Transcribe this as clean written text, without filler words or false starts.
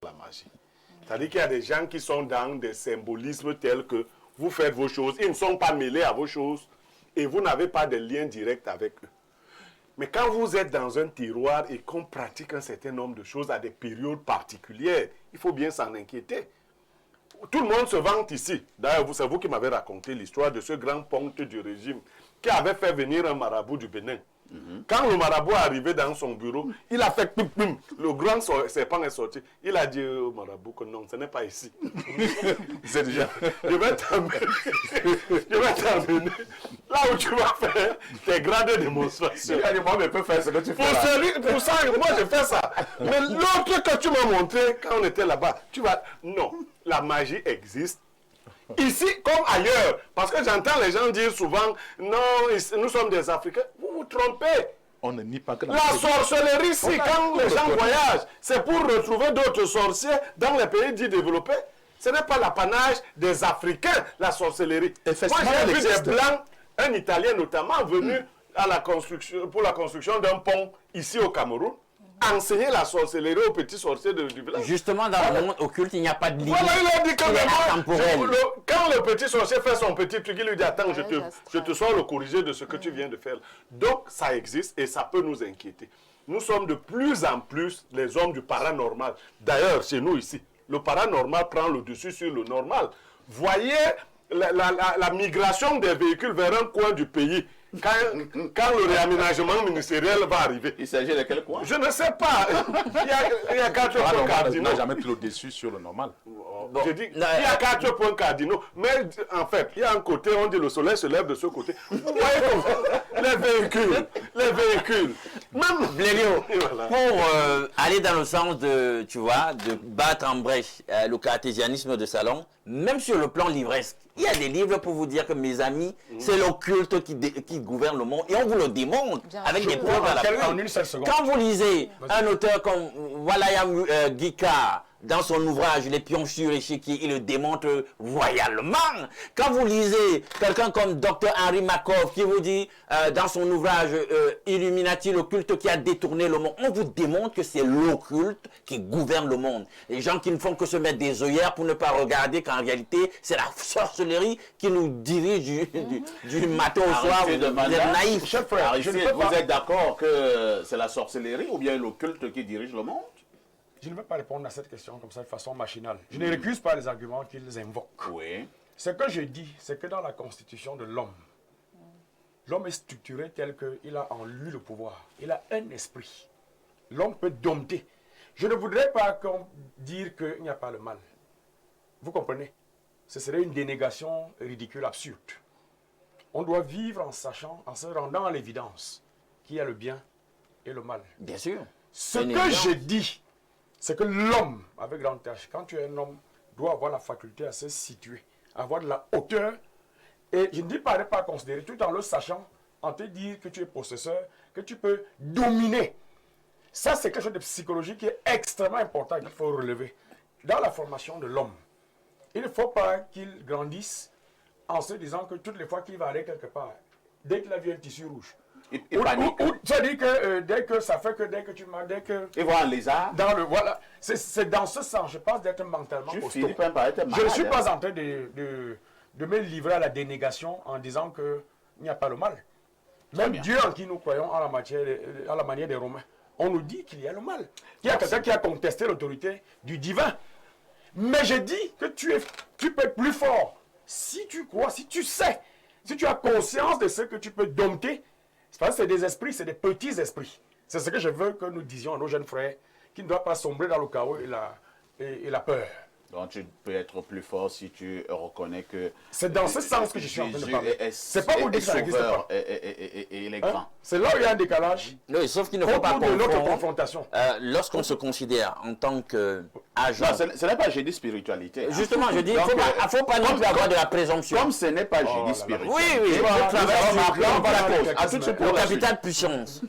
la magie. C'est-à-dire qu'il y a des gens qui sont dans des symbolismes tels que vous faites vos choses, ils ne sont pas mêlés à vos choses et vous n'avez pas de lien direct avec eux. Mais quand vous êtes dans un tiroir et qu'on pratique un certain nombre de choses à des périodes particulières, il faut bien s'en inquiéter. Tout le monde se vante ici. D'ailleurs, c'est vous qui m'avez raconté l'histoire de ce grand ponte du régime qui avait fait venir un marabout du Bénin. Quand le marabout est arrivé dans son bureau, il a fait pim pim. Le grand serpent est sorti. Il a dit au marabout que non, ce n'est pas ici. C'est déjà. Je vais t'emmener là où tu vas faire tes grandes démonstrations. Il a dit, moi, je peux faire ce que tu fais. Pour ça, moi, je fais ça. Mais l'autre que tu m'as montré quand on était là-bas, tu vas. Non, la magie existe. Ici comme ailleurs, parce que j'entends les gens dire souvent, non, nous sommes des Africains. Vous vous trompez. On ne nie pas que la sorcellerie ici, quand les gens voyagent, c'est pour retrouver d'autres sorciers dans les pays dits développés. Ce n'est pas l'apanage des Africains, la sorcellerie. Moi, j'ai vu des Blancs, un Italien notamment, venu à la construction, pour la construction d'un pont ici au Cameroun, enseigner la sorcellerie aux petits sorciers du village. Justement, dans le monde occulte, il n'y a pas de limite. Voilà, il a dit quand le petit sorcier fait son petit truc, il lui dit, attends, je te sors le corrigé de ce que tu viens de faire. Donc, ça existe et ça peut nous inquiéter. Nous sommes de plus en plus les hommes du paranormal. D'ailleurs, chez nous ici, le paranormal prend le dessus sur le normal. Voyez la migration des véhicules vers un coin du pays. Quand le réaménagement ministériel va arriver. Il s'agit de quel coin? Je ne sais pas. Il y a 4 points cardinaux. On n'a jamais pris le dessus sur le normal. Bon, je dis, il y a 4 points cardinaux. Mais en fait, il y a un côté, on dit le soleil se lève de ce côté. Vous voyez comme les véhicules. Même Blériot, voilà. pour aller dans le sens de, tu vois, de battre en brèche le cartésianisme de Salon, même sur le plan livresque, il y a des livres pour vous dire que, mes amis, c'est l'occulte qui gouverne le monde. Et on vous le démontre avec des preuves à la fin. Quand vous lisez un auteur comme Walayam Guikar, dans son ouvrage Les pions sur l'échiquier, il le démontre royalement. Quand vous lisez quelqu'un comme Dr Henry Makov qui vous dit dans son ouvrage Illuminati, l'occulte qui a détourné le monde, on vous démontre que c'est l'occulte qui gouverne le monde. Les gens qui ne font que se mettre des œillères pour ne pas regarder qu'en réalité, c'est la sorcellerie qui nous dirige du matin au soir. Vous êtes naïf. Chef frère, vous êtes d'accord que c'est la sorcellerie ou bien l'occulte qui dirige le monde? Je ne vais pas répondre à cette question comme ça de façon machinale. Je ne récuse pas les arguments qu'ils invoquent. Oui. Ce que je dis, c'est que dans la constitution de l'homme, l'homme est structuré tel qu'il a en lui le pouvoir. Il a un esprit. L'homme peut dompter. Je ne voudrais pas dire qu'il n'y a pas le mal. Vous comprenez? Ce serait une dénégation ridicule, absurde. On doit vivre en sachant, en se rendant à l'évidence qu'il y a le bien et le mal. Bien sûr. Ce que je dis, c'est que l'homme, avec grand H, quand tu es un homme, doit avoir la faculté à se situer, avoir de la hauteur. Et je ne dis pas ne pas considérer, tout en le sachant, en te dire que tu es possesseur, que tu peux dominer. Ça, c'est quelque chose de psychologique qui est extrêmement important et qu'il faut relever. Dans la formation de l'homme, il ne faut pas qu'il grandisse en se disant que toutes les fois qu'il va aller quelque part, dès qu'il a vu un tissu rouge, il panique. C'est-à-dire que dès que ça fait que dès que tu m'as, dès que... Il voit un lézard. Voilà, c'est dans ce sens, je pense, d'être mentalement costaud. Je ne suis pas en train de me livrer à la dénégation en disant qu'il n'y a pas le mal. Même Dieu en qui nous croyons à la manière des Romains, on nous dit qu'il y a le mal. Il y a quelqu'un qui a contesté l'autorité du divin. Mais je dis que tu peux être plus fort si tu crois, si tu sais, si tu as conscience de ce que tu peux dompter. C'est des esprits, c'est des petits esprits. C'est ce que je veux que nous disions à nos jeunes frères, qui ne doivent pas sombrer dans le chaos et la peur. Donc tu peux être plus fort si tu reconnais que... C'est dans ce sens que je suis en train de parler. C'est pas pour dire que ça n'existe pas. Et il est grand. C'est là où il y a un décalage. Oui, sauf qu'il ne faut pas confondre confrontation. Lorsqu'on se considère en tant qu'agent... Non, ce n'est pas génie spiritualité. Justement, je dis, il ne faut pas non plus avoir de la présomption. Comme ce n'est pas génie spirituel. Oui, oui. On va la cause. À tout de suite pour le la capital suite. puissance.